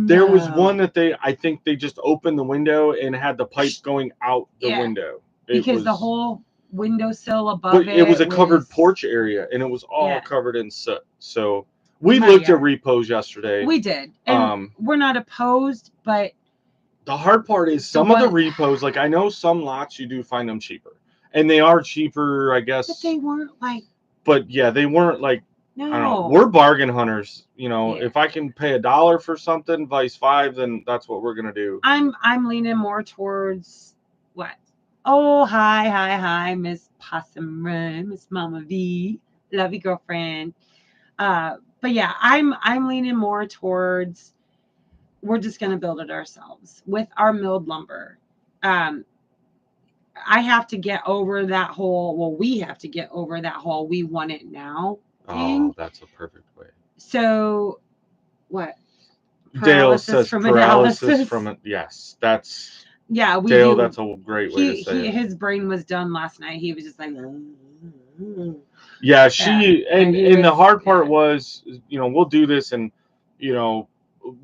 There was one that I think they just opened the window and had the pipe going out the window. Because the whole windowsill above it was a covered porch area and it was all covered in soot. So we looked at repos yesterday. We did. And we're not opposed, but the hard part is some of the repos, like I know some lots you do find them cheaper. And they are cheaper, I guess. But they weren't like. But yeah, they weren't like. No. I don't know. We're bargain hunters. If I can pay $1 for something, vice 5, then that's what we're gonna do. I'm leaning more towards what? Oh, hi, Miss Possum Run, Miss Mama V, love you, girlfriend. But yeah, I'm leaning more towards we're just gonna build it ourselves with our milled lumber. I have to get over that whole, we have to get over that whole we want it now thing. Oh, that's a perfect way. So, what? Dale says paralysis from it. Yes, that's... Yeah, Dale, that's a great way to say it. His brain was done last night. He was just like... Yeah, and the hard part was, we'll do this and,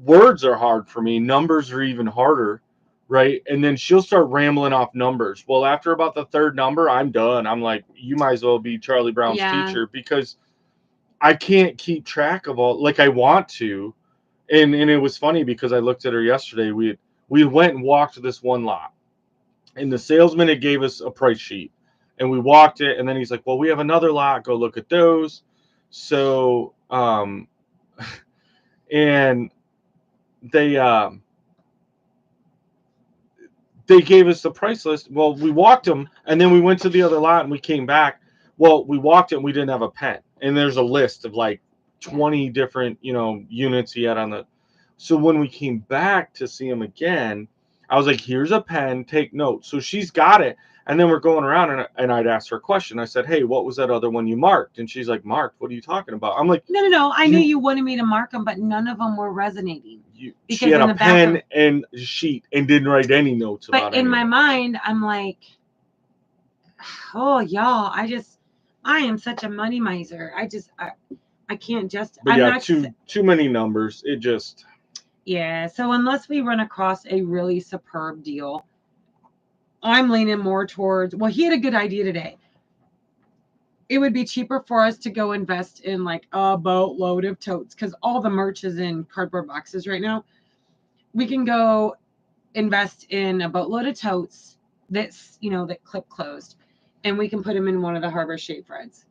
words are hard for me. Numbers are even harder. Right. And then she'll start rambling off numbers. Well, after about the third number, I'm done. I'm like, you might as well be Charlie Brown's teacher because I can't keep track of all, like I want to. And it was funny because I looked at her yesterday. We went and walked this one lot and the salesman had gave us a price sheet and we walked it. And then he's like, well, we have another lot. Go look at those. So, and they gave us the price list. Well, we walked them and then we went to the other lot and we came back. Well, we walked it and we didn't have a pen. And there's a list of like 20 different, units he had on the. So when we came back to see him again, I was like, here's a pen, take notes. So she's got it. And then we're going around and I'd ask her a question. I said, hey, what was that other one you marked? And she's like, marked? What are you talking about? I'm like, no. I knew you wanted me to mark them, but none of them were resonating. She had a pen and a sheet and didn't write any notes about it. But in my mind, I'm like, oh, y'all, I am such a money miser. I can't just. But yeah, too many numbers. It just. Yeah. So unless we run across a really superb deal, I'm leaning more towards, he had a good idea today. It would be cheaper for us to go invest in like a boatload of totes because all the merch is in cardboard boxes right now. We can go invest in a boatload of totes that's, that clip closed, and we can put them in one of the Harbor Shape Reds.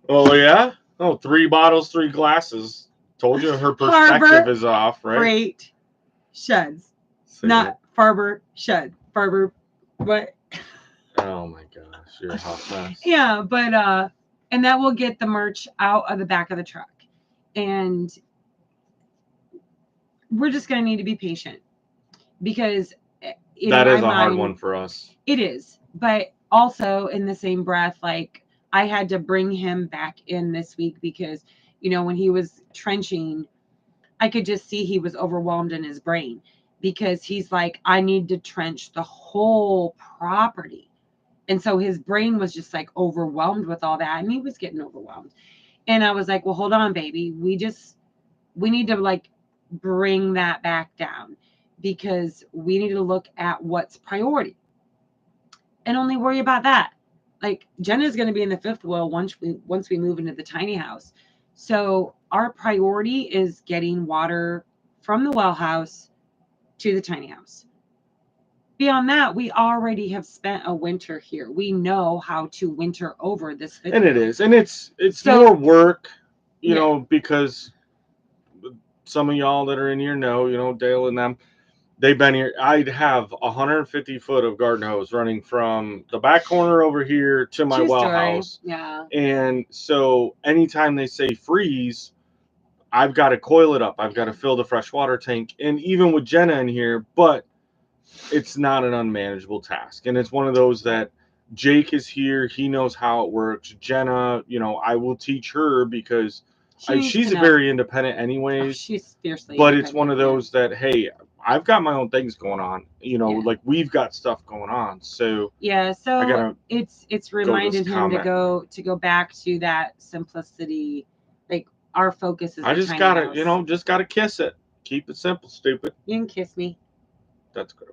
Oh yeah. Oh, 3 bottles, 3 glasses. Told you her perspective Harbor is off, right? Freight Sheds, not Farber Shed. Farber, what? Oh my gosh, you're a hot mess. Yeah, but and that will get the merch out of the back of the truck, and we're just gonna need to be patient, because that is a hard one for us. It is, but also in the same breath, like, I had to bring him back in this week because, when he was trenching, I could just see he was overwhelmed in his brain, because he's like, I need to trench the whole property. And so his brain was just like overwhelmed with all that, and he was getting overwhelmed. And I was like, well, hold on, baby. We need to like bring that back down, because we need to look at what's priority and only worry about that. Like, Jenna's going to be in the 5th wheel once we move into the tiny house. So our priority is getting water from the well house to the tiny house. Beyond that, we already have spent a winter here. We know how to winter over this 5th and wheel. it is, and it's more work, because some of y'all that are in here know, Dale and them, they've been here. I'd have 150 foot of garden hose running from the back corner over here to my well house. Yeah. And so anytime they say freeze, I've got to coil it up. I've got to fill the fresh water tank. And even with Jenna in here, but it's not an unmanageable task. And it's one of those that Jake is here. He knows how it works. Jenna, I will teach her, because she's very independent anyways. She's fiercely but it's one of those that, hey, I've got my own things going on, like we've got stuff going on. So yeah, so it's reminding him to go back to that simplicity. Like, our focus is I just gotta, just gotta kiss it. Keep it simple, stupid. You can kiss me. That's gross.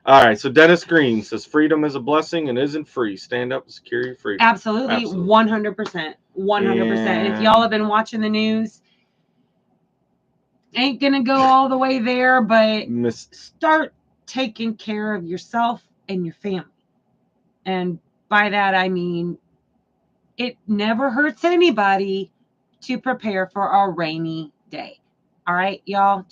All right, so Dennis Green says freedom is a blessing and isn't free. Stand up and secure your freedom. Absolutely. 100%. 100%. And if y'all have been watching the news, ain't gonna go all the way there, but start taking care of yourself and your family. And by that, I mean, it never hurts anybody to prepare for a rainy day. All right, y'all?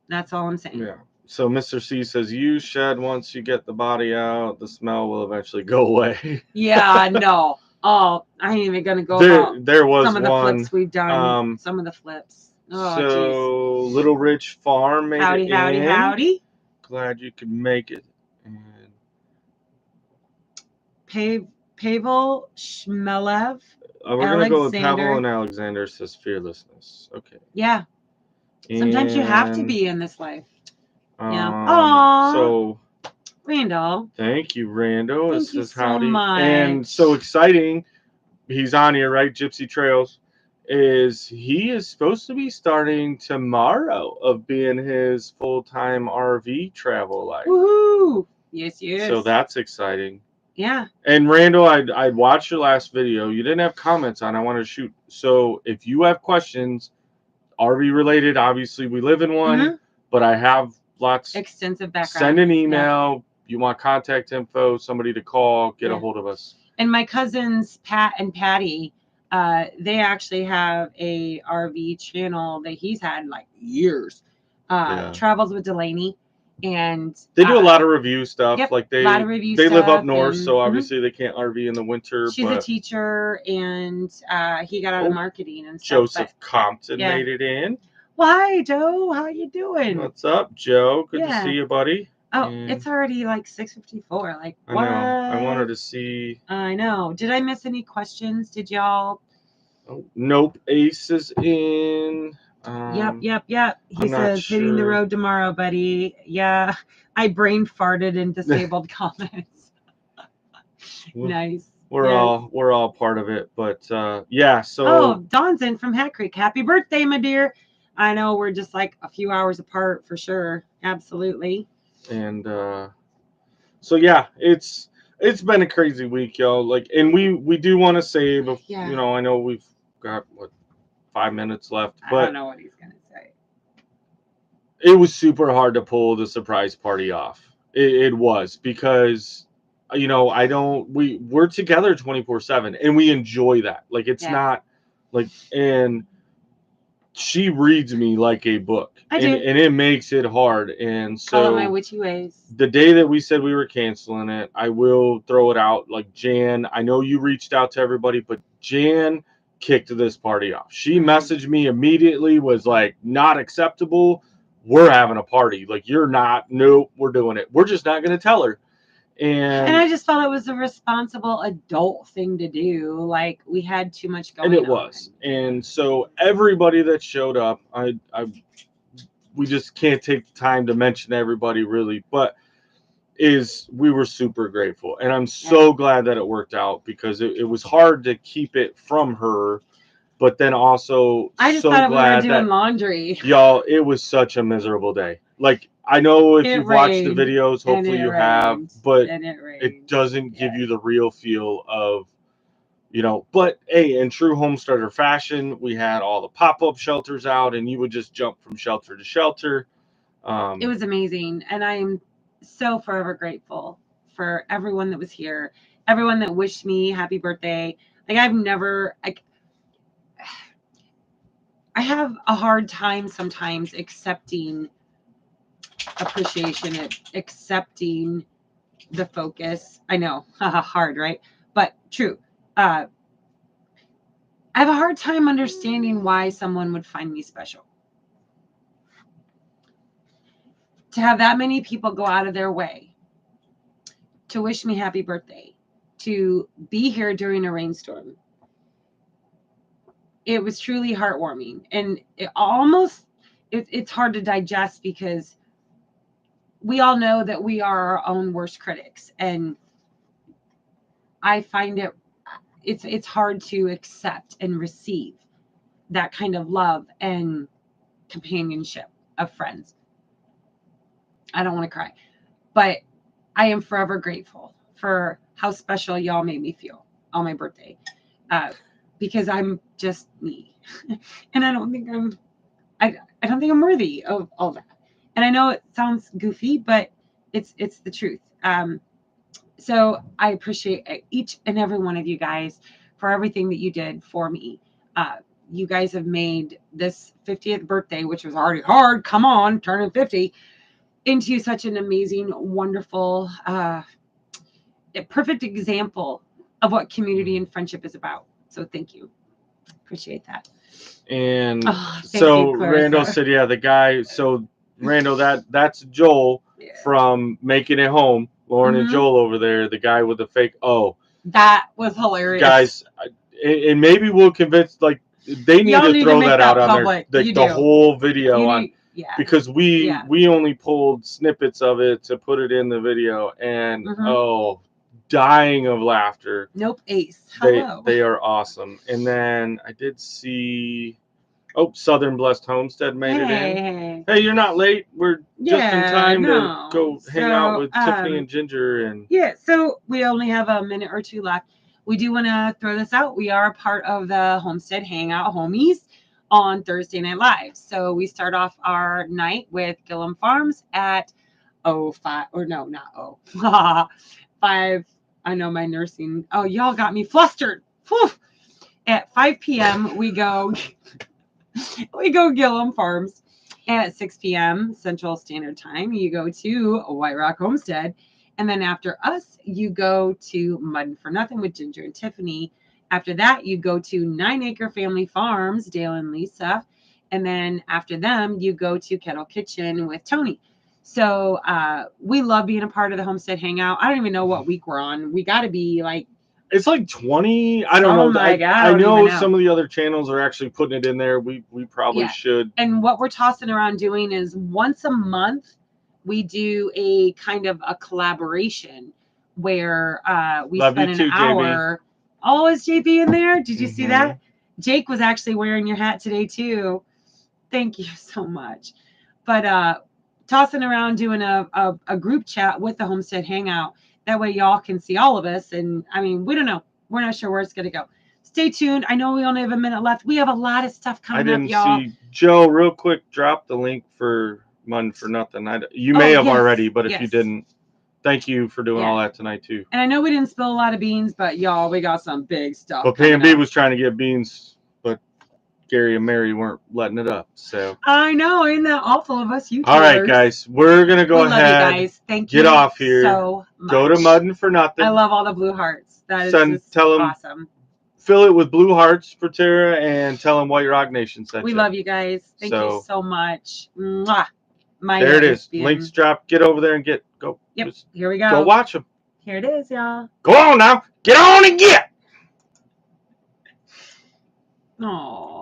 That's all I'm saying. Yeah. So Mr. C says, use shed once you get the body out. The smell will eventually go away. Yeah, no. Oh, I ain't even going to go about there was some of the flips we've done. Some of the flips. Oh, so geez. Little Rich Farm made it in. Howdy. Glad you could make it. And Pavel Shmelev. We're going to go with Pavel and Alexander says fearlessness. Okay. Yeah. Sometimes you have to be in this life. Yeah. Aww. So, Randall. Thank you, Randall. Thank you so much. And so exciting. He's on here, right? Gypsy Trails. He is supposed to be starting tomorrow of being his full-time RV travel life. Woohoo! Yes, yes. So that's exciting. Yeah. And Randall, I watched your last video. You didn't have comments on. I want to shoot. So if you have questions, RV related, obviously we live in one, but I have lots extensive background. Send an email. Yeah. You want contact info, somebody to call, get a hold of us. And my cousins Pat and Patty, they actually have a RV channel that he's had like years. Travels with Delaney, and they do a lot of review stuff. Yep, like they live up north, so obviously they can't RV in the winter. She's a teacher, and he got out of marketing and stuff. Joseph Compton made it in. Well, hi, Joe. How you doing? What's up, Joe? Good to see you, buddy. Oh, it's already like 6:54. Like, what? I know. I wanted to see. I know. Did I miss any questions? Did y'all? Oh, nope. Ace is in. Yep. He says, hitting the road tomorrow, buddy. Yeah, I brain farted in disabled comments. Nice. We're all part of it, but yeah. So. Oh, Dawn's in from Hat Creek. Happy birthday, my dear. I know we're just like a few hours apart for sure. Absolutely. And so yeah, it's been a crazy week, y'all. Like, and we do want to save. I know we've got 5 minutes left, but I don't know what he's gonna say. it was super hard to pull the surprise party off. It was because, you know, we're together 24/7 and we enjoy that. Like, it's not like, and she reads me like a book, and it makes it hard. And so my witchy ways. The day that we said we were canceling it, I will throw it out. Like, Jan, I know you reached out to everybody, but Jan kicked this party off. She messaged me immediately, was like, not acceptable. We're having a party. Like, you're not. Nope, we're doing it. We're just not going to tell her. And I just felt it was a responsible adult thing to do. Like, we had too much going on. And it was. And so everybody that showed up, we just can't take the time to mention everybody really, but we were super grateful. And I'm so glad that it worked out, because it was hard to keep it from her. But then also, I just thought we were doing laundry. Y'all, it was such a miserable day. Like, I know if you've watched the videos, hopefully you have, but it doesn't give you the real feel of, you know. But hey, in true homesteader fashion, we had all the pop-up shelters out, and you would just jump from shelter to shelter. It was amazing, and I am so forever grateful for everyone that was here, everyone that wished me happy birthday. Like, I have a hard time sometimes accepting appreciation, accepting the focus. I know, hard, right? But true. I have a hard time understanding why someone would find me special. To have that many people go out of their way to wish me happy birthday, to be here during a rainstorm. It was truly heartwarming, and it's hard to digest, because we all know that we are our own worst critics, and I find it's hard to accept and receive that kind of love and companionship of friends. I don't want to cry, but I am forever grateful for how special y'all made me feel on my birthday, because I'm just me, and I don't think I'm worthy of all that. And I know it sounds goofy, but it's the truth. So I appreciate each and every one of you guys for everything that you did for me. You guys have made this 50th birthday, which was already hard, come on, turning 50, into such an amazing, wonderful, perfect example of what community and friendship is about. So thank you. Appreciate that. And so Randall said, yeah, the guy, so Randall, that's Joel from Making It Home. Lauren and Joel over there, the guy with the fake That was hilarious. Guys, and maybe we'll convince, like, they need to throw that out on their, like, the whole video because we only pulled snippets of it to put it in the video, and dying of laughter. Nope, ace. Hello. They are awesome. And then I did see, Southern Blessed Homestead made it in. Hey, you're not late. We're just in time to go hang out with Tiffany and Ginger. And so we only have a minute or two left. We do want to throw this out. We are a part of the Homestead Hangout Homies on Thursday Night Live. So we start off our night with Gillum Farms at 5. I know my nursing. Oh, y'all got me flustered. Whew. At 5 p.m. we go Gillum Farms. At 6 p.m. Central Standard Time, you go to White Rock Homestead. And then after us, you go to Muddin' for Nothing with Ginger and Tiffany. After that, you go to 9 Acre Family Farms, Dale and Lisa. And then after them, you go to Kettle Kitchen with Tony. So we love being a part of the Homestead Hangout. I don't even know what week we're on. We got to be like, it's like 20. I don't know. Oh my God, I know some of the other channels are actually putting it in there. We probably should. And what we're tossing around doing is once a month, we do a kind of a collaboration where we spend an hour. JB. Oh, is JB in there? Did you see that? Jake was actually wearing your hat today too. Thank you so much. But tossing around doing a group chat with the Homestead Hangout. That way y'all can see all of us. And I mean, we don't know. We're not sure where it's going to go. Stay tuned. I know we only have a minute left. We have a lot of stuff coming up, y'all. I didn't see. Joe, real quick, drop the link for Mutton for nothing. You may have already, but if you yes. didn't, thank you for doing all that tonight too. And I know we didn't spill a lot of beans, but y'all, we got some big stuff. But P&B was trying to get beans, but Gary and Mary weren't letting it up. So I know, ain't that awful of us YouTubers? All right, guys, we're gonna go ahead. Love you guys. Thank you. Get off here. So much. Go to Mutton for Nothing. I love all the blue hearts. That is just awesome. Fill it with blue hearts for Tara, and tell them White Rock Nation sent you. We love you guys. Thank you so much. Mwah. There it is. Links drop. Get over there and go. Yep. Here we go. Go watch them. Here it is, y'all. Go on now. Get on and get. Aww.